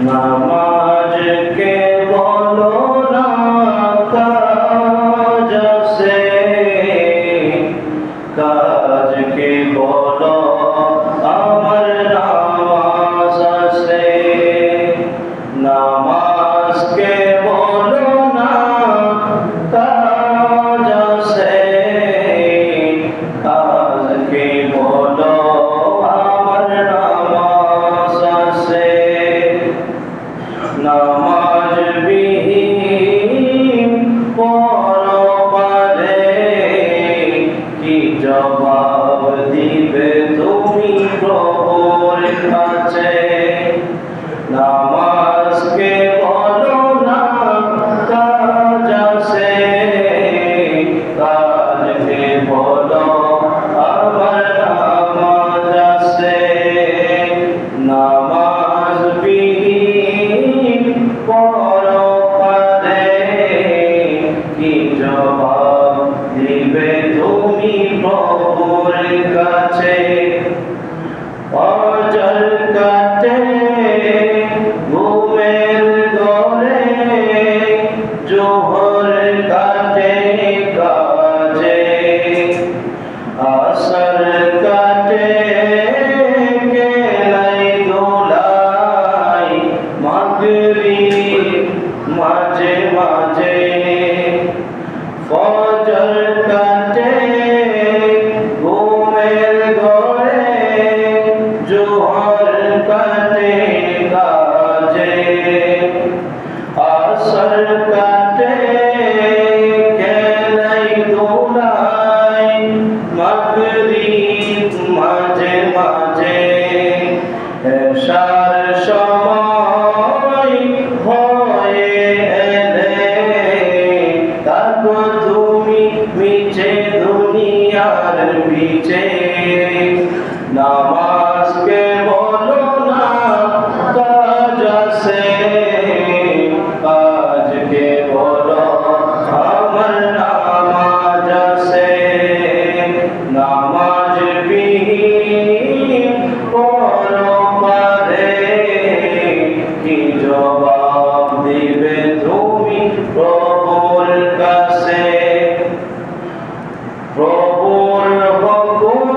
নামাজ কে বলো না কাজ আছে, কাজকে বলো আমার নামাজ আছে। নামাজকে বলো না কাজ আছে, কাজকে বলো আমার নামাজ আছে। নামাজ বিহীন পরপারে কি জবাব দিবে তুমি প্রভুর কাছে? নামাজকে বলো না কাজ আছে, কাজকে বলো আমার নামাজ আছে। নামাজ বিহীন পরপারে কি জবাব দিবে তুমি প্রভুর কাছে? ফজর কাটে ঘুমের ঘরে, জোহর কাটে কাজে, আসর কাটে কেলাই দোলাই, মাগরিব মাঝে মাঝে। ফজর কাটে ঘুমের ঘরে, জোহর কাটে কাজে, আসর কাটে খেলাই দোলাই, মাগরিব মাঝে মাঝে। এশার সময় হয়ে এলে তাকো তুমি মিছে দুনিয়ার পিছে। নামাজকে বলো না কাজ আছে, কাজকে বলো আমার নামাজ আছে। নামাজ বিহীন পরপারে কি জবাব দিবে তুমি প্রভুর কাছে? প্রভুর হুকুম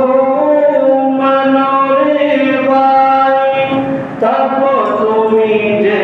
মানো রে ভাই, তারপর তুমি যে